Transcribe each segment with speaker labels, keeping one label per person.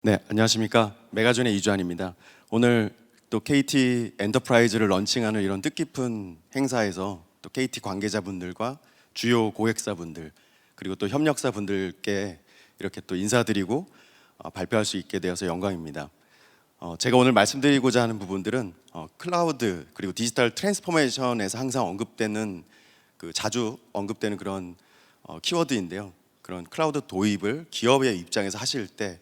Speaker 1: 네, 안녕하십니까. 메가존의 이주환입니다. 오늘 또 KT 엔터프라이즈를 런칭하는 이런 뜻깊은 행사에서 또 KT 관계자분들과 주요 고객사분들 그리고 또 협력사분들께 이렇게 또 인사드리고 발표할 수 있게 되어서 영광입니다. 제가 오늘 말씀드리고자 하는 부분들은 클라우드 그리고 디지털 트랜스포메이션에서 항상 언급되는 자주 언급되는 그런 키워드인데요. 그런 클라우드 도입을 기업의 입장에서 하실 때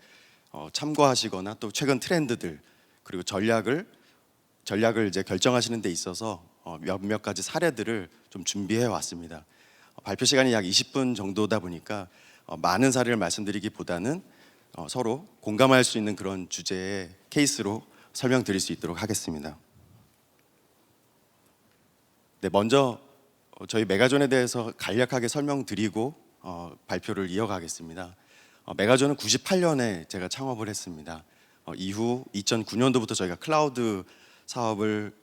Speaker 1: 참고하시거나 또 최근 트렌드들 그리고 전략을 이제 결정하시는 데 있어서 몇몇 가지 사례들을 좀 준비해 왔습니다. 발표 시간이 약 20분 정도다 보니까 많은 사례를 말씀드리기보다는 서로 공감할 수 있는 그런 주제의 케이스로 설명드릴 수 있도록 하겠습니다. 네, 먼저 저희 메가존에 대해서 간략하게 설명드리고 발표를 이어가겠습니다. 메가존은 98년에 제가 창업을 했습니다. 이후 2009년도부터 저희가 클라우드 사업을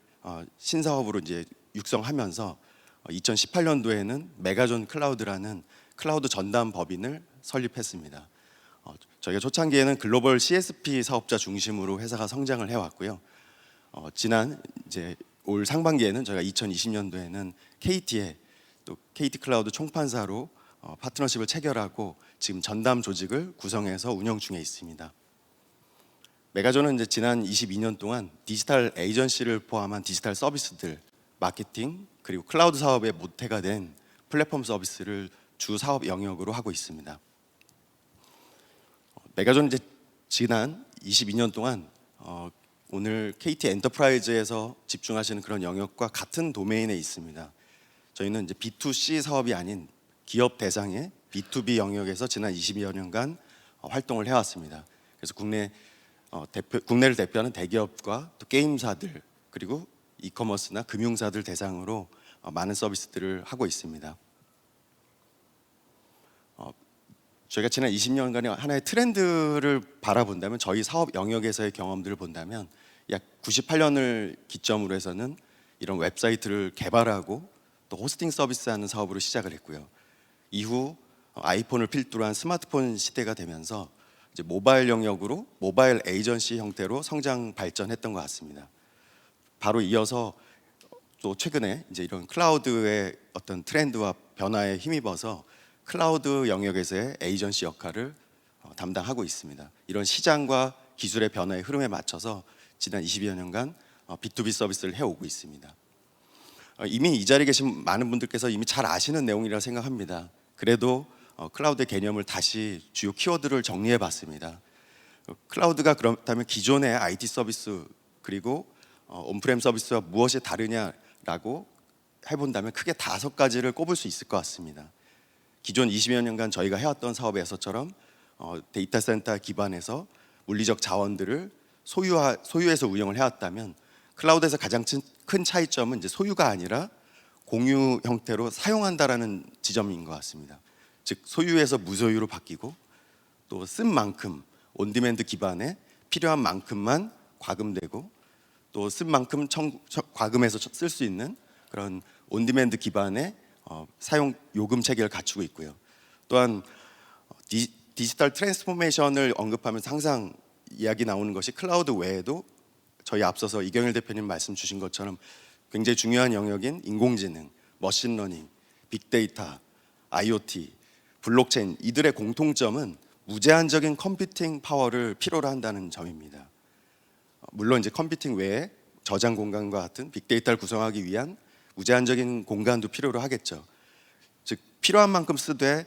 Speaker 1: 신사업으로 이제 육성하면서 2018년도에는 메가존 클라우드라는 클라우드 전담 법인을 설립했습니다. 저희가 초창기에는 글로벌 CSP 사업자 중심으로 회사가 성장을 해왔고요. 지난 이제 올 상반기에는 저희가 2020년도에는 KT에 또 KT 클라우드 총판사로 파트너십을 체결하고 지금 전담 조직을 구성해서 운영 중에 있습니다. 메가존은 이제 지난 22년 동안 디지털 에이전시를 포함한 디지털 서비스들, 마케팅 그리고 클라우드 사업의 모태가 된 플랫폼 서비스를 주 사업 영역으로 하고 있습니다. 메가존은 이제 지난 22년 동안 오늘 KT 엔터프라이즈에서 집중하시는 그런 영역과 같은 도메인에 있습니다. 저희는 이제 B2C 사업이 아닌 기업 대상의 B2B 영역에서 지난 20여 년간 활동을 해왔습니다. 그래서 국내를 대표하는 대기업과 또 게임사들 그리고 이커머스나 금융사들 대상으로 많은 서비스들을 하고 있습니다. 저희가 지난 20년간의 하나의 트렌드를 바라본다면 저희 사업 영역에서의 경험들을 본다면 약 98년을 기점으로 해서는 이런 웹사이트를 개발하고 또 호스팅 서비스하는 사업으로 시작을 했고요. 이후 아이폰을 필두로 한 스마트폰 시대가 되면서 이제 모바일 영역으로 모바일 에이전시 형태로 성장 발전했던 것 같습니다. 바로 이어서 또 최근에 이제 이런 클라우드의 어떤 트렌드와 변화에 힘입어서 클라우드 영역에서의 에이전시 역할을 담당하고 있습니다. 이런 시장과 기술의 변화의 흐름에 맞춰서 지난 20여 년간 B2B 서비스를 해오고 있습니다. 이미 이 자리에 계신 많은 분들께서 이미 잘 아시는 내용이라 생각합니다. 그래도 클라우드의 개념을 다시 주요 키워드를 정리해 봤습니다. 클라우드가 그렇다면 기존의 IT 서비스 그리고 온프렘 서비스와 무엇이 다르냐라고 해본다면 크게 5가지를 꼽을 수 있을 것 같습니다. 기존 20여 년간 저희가 해왔던 사업에서처럼 데이터 센터 기반에서 물리적 자원들을 소유해서 운영을 해왔다면 클라우드에서 가장 큰 차이점은 이제 소유가 아니라 공유 형태로 사용한다라는 지점인 것 같습니다. 즉 소유에서 무소유로 바뀌고 또 쓴 만큼 온디맨드 기반에 필요한 만큼만 과금되고 또 쓴 만큼 과금해서 쓸 수 있는 그런 온디맨드 기반의 사용 요금 체계를 갖추고 있고요. 또한 디지털 트랜스포메이션을 언급하면서 항상 이야기 나오는 것이 클라우드 외에도 저희 앞서서 이경일 대표님 말씀 주신 것처럼 굉장히 중요한 영역인 인공지능, 머신러닝, 빅데이터, IoT, 블록체인 이들의 공통점은 무제한적인 컴퓨팅 파워를 필요로 한다는 점입니다. 물론 이제 컴퓨팅 외에 저장 공간과 같은 빅데이터를 구성하기 위한 무제한적인 공간도 필요로 하겠죠. 즉 필요한 만큼 쓰되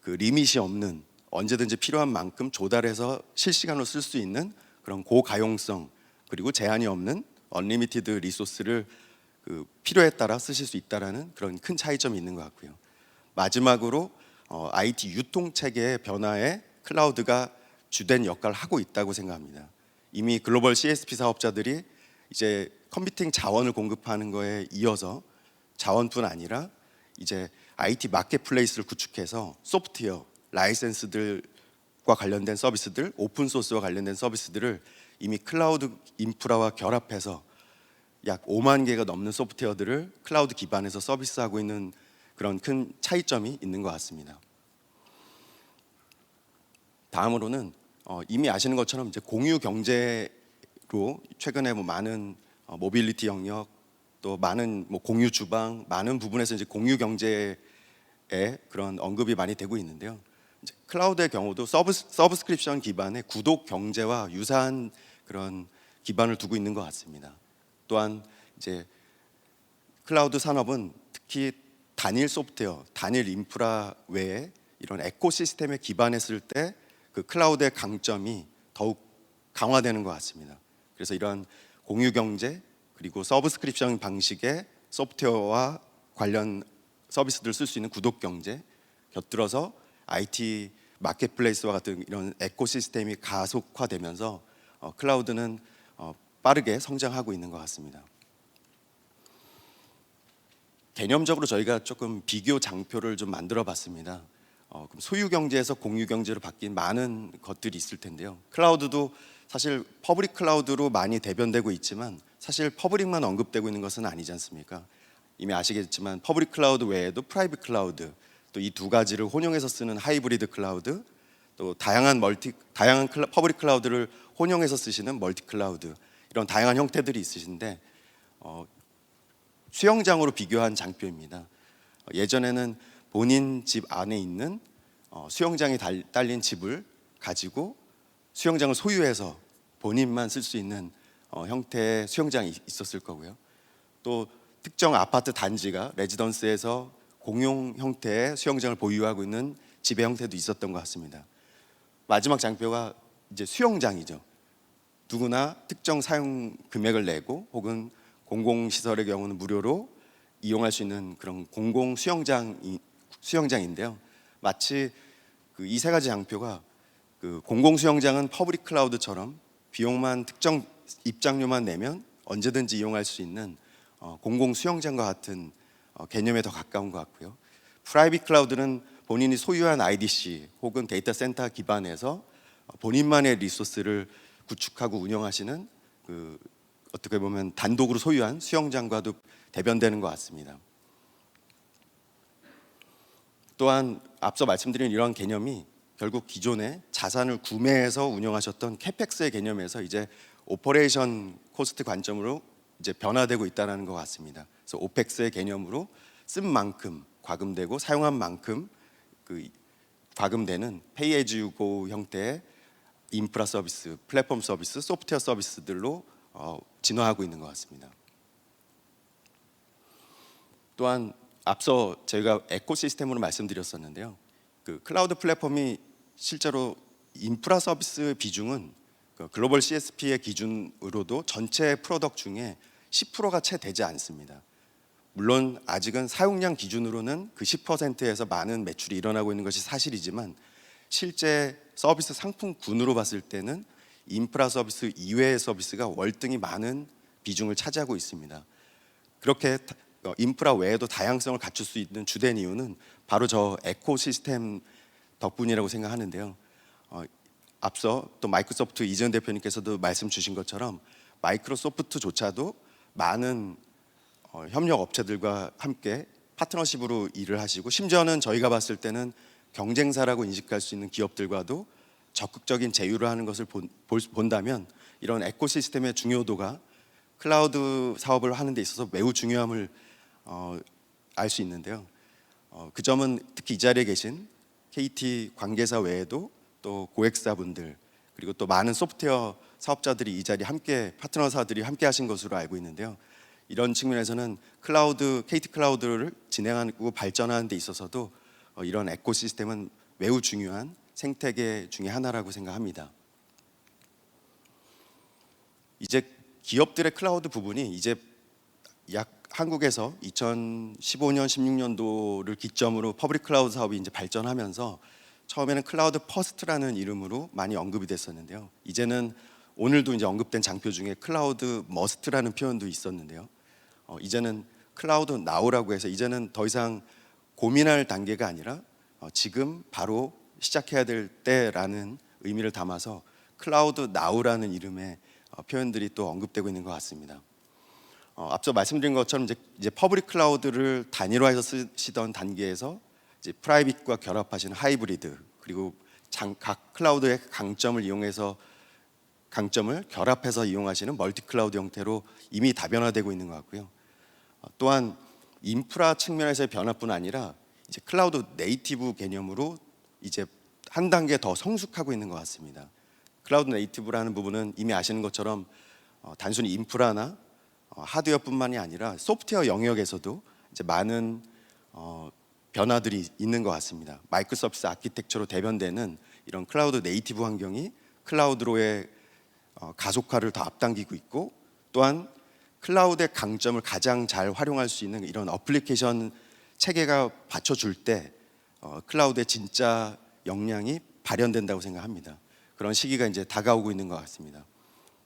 Speaker 1: 리밋이 없는 언제든지 필요한 만큼 조달해서 실시간으로 쓸 수 있는 그런 고가용성 그리고 제한이 없는 언리미티드 리소스를 필요에 따라 쓰실 수 있다라는 그런 큰 차이점이 있는 것 같고요. 마지막으로 IT 유통 체계의 변화에 클라우드가 주된 역할을 하고 있다고 생각합니다. 이미 글로벌 CSP 사업자들이 이제 컴퓨팅 자원을 공급하는 거에 이어서 자원뿐 아니라 이제 IT 마켓플레이스를 구축해서 소프트웨어, 라이센스들과 관련된 서비스들, 오픈 소스와 관련된 서비스들을 이미 클라우드 인프라와 결합해서 약 5만 개가 넘는 소프트웨어들을 클라우드 기반에서 서비스하고 있는 그런 큰 차이점이 있는 것 같습니다. 다음으로는 이미 아시는 것처럼 이제 공유 경제로 최근에 뭐 많은 모빌리티 영역 또 많은 뭐 공유 주방 많은 부분에서 이제 공유 경제의 그런 언급이 많이 되고 있는데요. 이제 클라우드의 경우도 서브스크립션 기반의 구독 경제와 유사한 그런 기반을 두고 있는 것 같습니다. 또한 이제 클라우드 산업은 특히 단일 소프트웨어, 단일 인프라 외에 이런 에코시스템에 기반했을 때 그 클라우드의 강점이 더욱 강화되는 것 같습니다. 그래서 이런 공유 경제 그리고 서브스크립션 방식의 소프트웨어와 관련 서비스들을 쓸 수 있는 구독 경제 곁들여서 IT 마켓플레이스와 같은 이런 에코시스템이 가속화되면서 클라우드는 빠르게 성장하고 있는 것 같습니다. 개념적으로 저희가 조금 비교 장표를 좀 만들어 봤습니다. 그럼 소유 경제에서 공유 경제로 바뀐 많은 것들이 있을 텐데요. 클라우드도 사실 퍼블릭 클라우드로 많이 대변되고 있지만 사실 퍼블릭만 언급되고 있는 것은 아니지 않습니까? 이미 아시겠지만 퍼블릭 클라우드 외에도 프라이빗 클라우드 또 이 두 가지를 혼용해서 쓰는 하이브리드 클라우드 또 다양한 퍼블릭 클라우드를 혼용해서 쓰시는 멀티 클라우드 이런 다양한 형태들이 있으신데 수영장으로 비교한 장표입니다. 예전에는 본인 집 안에 있는 수영장이 딸린 집을 가지고 수영장을 소유해서 본인만 쓸 수 있는 형태의 수영장이 있었을 거고요. 또 특정 아파트 단지가 레지던스에서 공용 형태의 수영장을 보유하고 있는 집의 형태도 있었던 것 같습니다. 마지막 장표가 이제 수영장이죠. 누구나 특정 사용 금액을 내고 혹은 공공시설의 경우는 무료로 이용할 수 있는 그런 공공 수영장인데요. 마치 이 세 가지 장표가 그 공공 수영장은 퍼블릭 클라우드처럼 비용만 특정 입장료만 내면 언제든지 이용할 수 있는 공공 수영장과 같은 개념에 더 가까운 것 같고요. 프라이빗 클라우드는 본인이 소유한 IDC 혹은 데이터 센터 기반에서 본인만의 리소스를 구축하고 운영하시는 그 어떻게 보면 단독으로 소유한 수영장과도 대변되는 것 같습니다. 또한 앞서 말씀드린 이러한 개념이 결국 기존에 자산을 구매해서 운영하셨던 캐펙스의 개념에서 이제 오퍼레이션 코스트 관점으로 이제 변화되고 있다는 것 같습니다. 그래서 오펙스의 개념으로 쓴 만큼 과금되고 사용한 만큼 그 과금되는 페이 애즈 유 고 형태의 인프라 서비스, 플랫폼 서비스, 소프트웨어 서비스들로 진화하고 있는 것 같습니다. 또한 앞서 저희가 에코시스템으로 말씀드렸었는데요. 그 클라우드 플랫폼이 실제로 인프라 서비스 비중은 그 글로벌 CSP의 기준으로도 전체 프로덕트 중에 10%가 채 되지 않습니다. 물론 아직은 사용량 기준으로는 그 10%에서 많은 매출이 일어나고 있는 것이 사실이지만 실제 서비스 상품군으로 봤을 때는 인프라 서비스 이외의 서비스가 월등히 많은 비중을 차지하고 있습니다. 그렇게 인프라 외에도 다양성을 갖출 수 있는 주된 이유는 바로 저 에코시스템 덕분이라고 생각하는데요. 앞서 또 마이크로소프트 이재현 대표님께서도 말씀 주신 것처럼 마이크로소프트조차도 많은 협력 업체들과 함께 파트너십으로 일을 하시고 심지어는 저희가 봤을 때는 경쟁사라고 인식할 수 있는 기업들과도 적극적인 제휴를 하는 것을 본다면 이런 에코시스템의 중요도가 클라우드 사업을 하는 데 있어서 매우 중요함을 알 수 있는데요. 그 점은 특히 이 자리에 계신 KT 관계사 외에도 또 고객사분들 그리고 또 많은 소프트웨어 사업자들이 이 자리에 함께 파트너사들이 함께 하신 것으로 알고 있는데요. 이런 측면에서는 KT 클라우드를 진행하고 발전하는 데 있어서도 이런 에코시스템은 매우 중요한 생태계 중에 하나라고 생각합니다. 이제 기업들의 클라우드 부분이 이제 약 한국에서 2015년, 16년도를 기점으로 퍼블릭 클라우드 사업이 이제 발전하면서 처음에는 클라우드 퍼스트라는 이름으로 많이 언급이 됐었는데요. 이제는 오늘도 이제 언급된 장표 중에 클라우드 머스트라는 표현도 있었는데요. 이제는 클라우드 나우라고 해서 이제는 더 이상 고민할 단계가 아니라 지금 바로 시작해야 될 때라는 의미를 담아서 클라우드 나우라는 이름의 표현들이 또 언급되고 있는 것 같습니다. 앞서 말씀드린 것처럼 이제 퍼블릭 클라우드를 단일화해서 쓰시던 단계에서 이제 프라이빗과 결합하시는 하이브리드 그리고 각 클라우드의 강점을 이용해서 강점을 결합해서 이용하시는 멀티 클라우드 형태로 이미 다변화되고 있는 것 같고요. 또한 인프라 측면에서의 변화뿐 아니라 이제 클라우드 네이티브 개념으로 이제 한 단계 더 성숙하고 있는 것 같습니다. 클라우드 네이티브라는 부분은 이미 아시는 것처럼 단순히 인프라나 하드웨어뿐만이 아니라 소프트웨어 영역에서도 이제 많은 변화들이 있는 것 같습니다. 마이크로 서비스 아키텍처로 대변되는 이런 클라우드 네이티브 환경이 클라우드로의 가속화를 더 앞당기고 있고, 또한 클라우드의 강점을 가장 잘 활용할 수 있는 이런 어플리케이션 체계가 받쳐줄 때 클라우드의 진짜 역량이 발현된다고 생각합니다. 그런 시기가 이제 다가오고 있는 것 같습니다.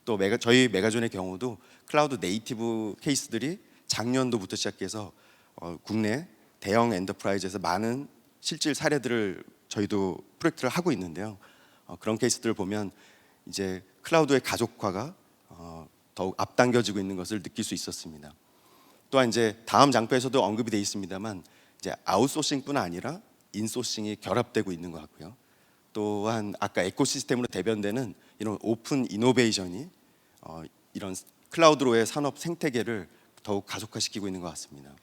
Speaker 1: 또 저희 메가존의 경우도 클라우드 네이티브 케이스들이 작년도부터 시작해서 국내 대형 엔터프라이즈에서 많은 실질 사례들을 저희도 프로젝트를 하고 있는데요. 그런 케이스들을 보면 이제 클라우드의 가속화가 더욱 앞당겨지고 있는 것을 느낄 수 있었습니다. 또한 이제 다음 장표에서도 언급이 되어 있습니다만 이제 아웃소싱뿐 아니라 인소싱이 결합되고 있는 것 같고요. 또한 아까 에코시스템으로 대변되는 이런 오픈 이노베이션이 이런 클라우드로의 산업 생태계를 더욱 가속화시키고 있는 것 같습니다.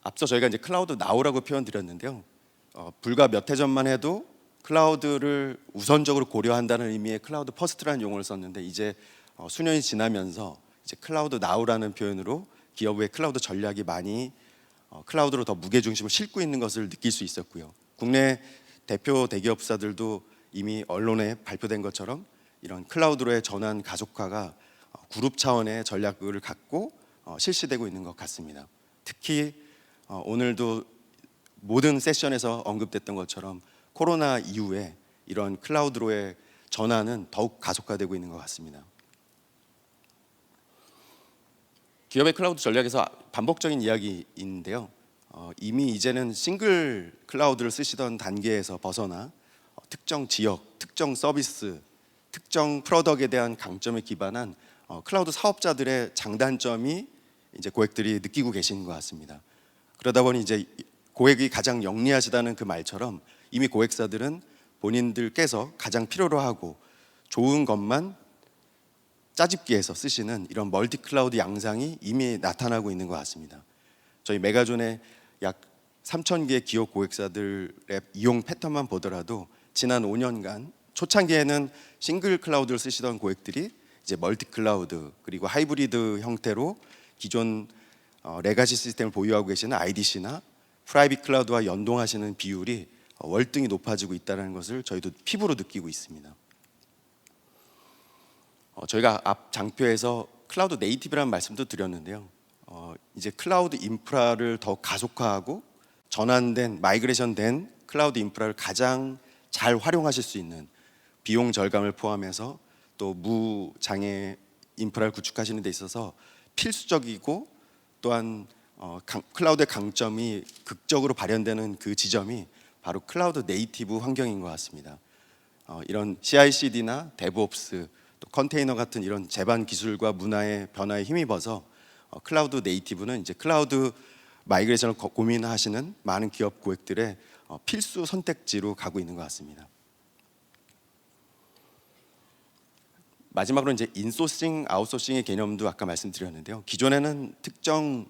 Speaker 1: 앞서 저희가 이제 클라우드 나우라고 표현드렸는데요. 불과 몇 해 전만 해도 클라우드를 우선적으로 고려한다는 의미의 클라우드 퍼스트라는 용어를 썼는데 이제 수년이 지나면서 이제 클라우드 나우라는 표현으로 기업의 클라우드 전략이 많이 클라우드로 더 무게 중심을 싣고 있는 것을 느낄 수 있었고요. 국내 대표 대기업사들도 이미 언론에 발표된 것처럼 이런 클라우드로의 전환 가속화가 그룹 차원의 전략을 갖고 실시되고 있는 것 같습니다. 특히 오늘도 모든 세션에서 언급됐던 것처럼 코로나 이후에 이런 클라우드로의 전환은 더욱 가속화되고 있는 것 같습니다. 기업의 클라우드 전략에서 반복적인 이야기인데요. 이미 이제는 싱글 클라우드를 쓰시던 단계에서 벗어나 특정 지역, 특정 서비스, 특정 프로덕트에 대한 강점에 기반한 클라우드 사업자들의 장단점이 이제 고객들이 느끼고 계신 것 같습니다. 그러다 보니 이제 고객이 가장 영리하시다는 그 말처럼 이미 고객사들은 본인들께서 가장 필요로 하고 좋은 것만 짜집기해서 쓰시는 이런 멀티 클라우드 양상이 이미 나타나고 있는 것 같습니다. 저희 메가존의 약 3,000개의 기업 고객사들의 이용 패턴만 보더라도 지난 5년간 초창기에는 싱글 클라우드를 쓰시던 고객들이 이제 멀티 클라우드 그리고 하이브리드 형태로 기존 레가시 시스템을 보유하고 계시는 IDC나 프라이빗 클라우드와 연동하시는 비율이 월등히 높아지고 있다는 것을 저희도 피부로 느끼고 있습니다. 저희가 앞 장표에서 클라우드 네이티브라는 말씀도 드렸는데요. 이제 클라우드 인프라를 더 가속화하고 전환된 마이그레이션된 클라우드 인프라를 가장 잘 활용하실 수 있는 비용 절감을 포함해서 또 무장애 인프라를 구축하시는 데 있어서 필수적이고 또한 클라우드의 강점이 극적으로 발현되는 그 지점이 바로 클라우드 네이티브 환경인 것 같습니다. 이런 CI/CD나 데브옵스, 또 컨테이너 같은 이런 제반 기술과 문화의 변화에 힘입어서 클라우드 네이티브는 이제 클라우드 마이그레이션을 고민하시는 많은 기업 고객들의 필수 선택지로 가고 있는 것 같습니다. 마지막으로 이제 인소싱, 아웃소싱의 개념도 아까 말씀드렸는데요. 기존에는 특정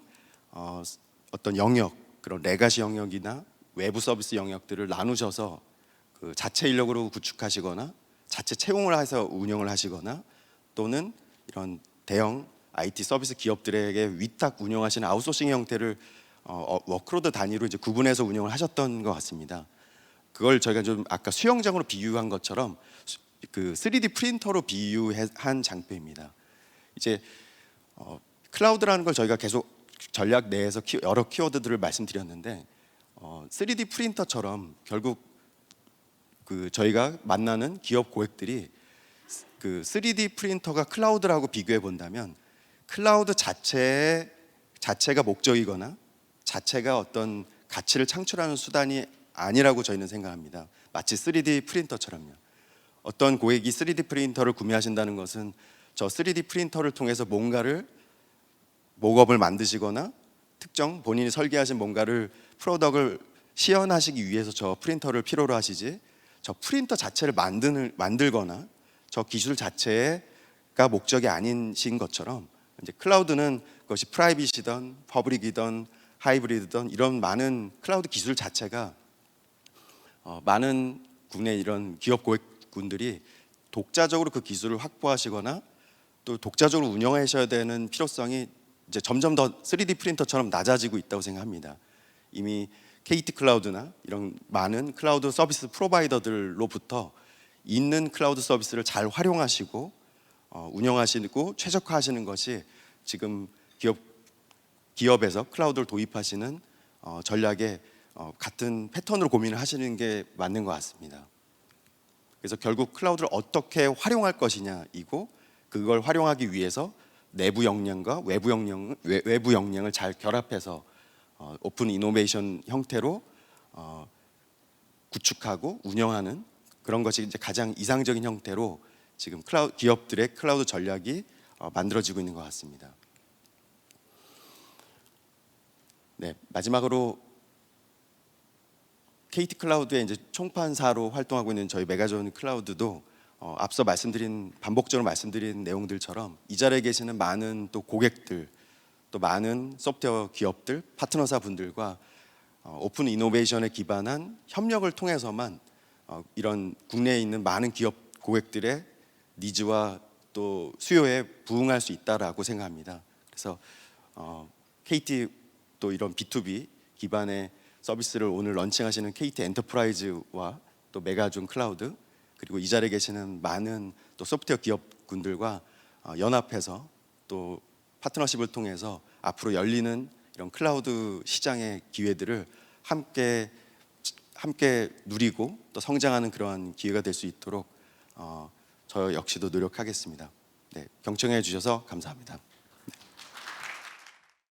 Speaker 1: 어떤 영역, 그런 레가시 영역이나 외부 서비스 영역들을 나누셔서 그 자체 인력으로 구축하시거나 자체 채용을 해서 운영을 하시거나 또는 이런 대형 IT 서비스 기업들에게 위탁 운영하시는 아웃소싱 형태를 워크로드 단위로 이제 구분해서 운영을 하셨던 것 같습니다. 그걸 저희가 좀 아까 수영장으로 비유한 것처럼 그 3D 프린터로 비유한 장표입니다. 이제 클라우드라는 걸 저희가 계속 전략 내에서 여러 키워드들을 말씀드렸는데 3D 프린터처럼 결국 그 저희가 만나는 기업 고객들이 그 3D 프린터가 클라우드라고 비교해 본다면 클라우드 자체가 목적이거나 자체가 어떤 가치를 창출하는 수단이 아니라고 저희는 생각합니다. 마치 3D 프린터처럼요. 어떤 고객이 3D 프린터를 구매하신다는 것은 저 3D 프린터를 통해서 뭔가를 목업을 만드시거나 특정 본인이 설계하신 뭔가를 프로덕트를 시연하시기 위해서 저 프린터를 필요로 하시지 저 프린터 자체를 만들거나 저 기술 자체가 목적이 아니신 것처럼 이제 클라우드는 그것이 프라이빗이든 퍼블릭이든 하이브리드든 이런 많은 클라우드 기술 자체가 많은 국내 이런 기업 고객군들이 독자적으로 그 기술을 확보하시거나 또 독자적으로 운영하셔야 되는 필요성이 이제 점점 더 3D 프린터처럼 낮아지고 있다고 생각합니다. 이미 KT 클라우드나 이런 많은 클라우드 서비스 프로바이더들로부터 있는 클라우드 서비스를 잘 활용하시고 운영하시고 최적화하시는 것이 지금 기업에서 클라우드를 도입하시는 전략의 같은 패턴으로 고민을 하시는 게 맞는 것 같습니다. 그래서 결국 클라우드를 어떻게 활용할 것이냐이고 그걸 활용하기 위해서 내부 역량과 외부 역량을 잘 결합해서 오픈 이노베이션 형태로 구축하고 운영하는 그런 것이 이제 가장 이상적인 형태로 지금 기업들의 클라우드 전략이 만들어지고 있는 것 같습니다. 네, 마지막으로 KT 클라우드의 이제 총판사로 활동하고 있는 저희 메가존 클라우드도 앞서 반복적으로 말씀드린 내용들처럼 이 자리에 계시는 많은 또 고객들, 또 많은 소프트웨어 기업들, 파트너사 분들과 오픈 이노베이션에 기반한 협력을 통해서만 이런 국내에 있는 많은 기업 고객들의 니즈와 또 수요에 부응할 수 있다라고 생각합니다. 그래서 KT 또 이런 B2B 기반의 서비스를 오늘 런칭하시는 KT 엔터프라이즈와 또 메가존 클라우드 그리고 이 자리에 계시는 많은 또 소프트웨어 기업군들과 연합해서 또 파트너십을 통해서 앞으로 열리는 이런 클라우드 시장의 기회들을 함께 누리고 또 성장하는 그러한 기회가 될 수 있도록 저 역시도 노력하겠습니다. 네, 경청해 주셔서 감사합니다.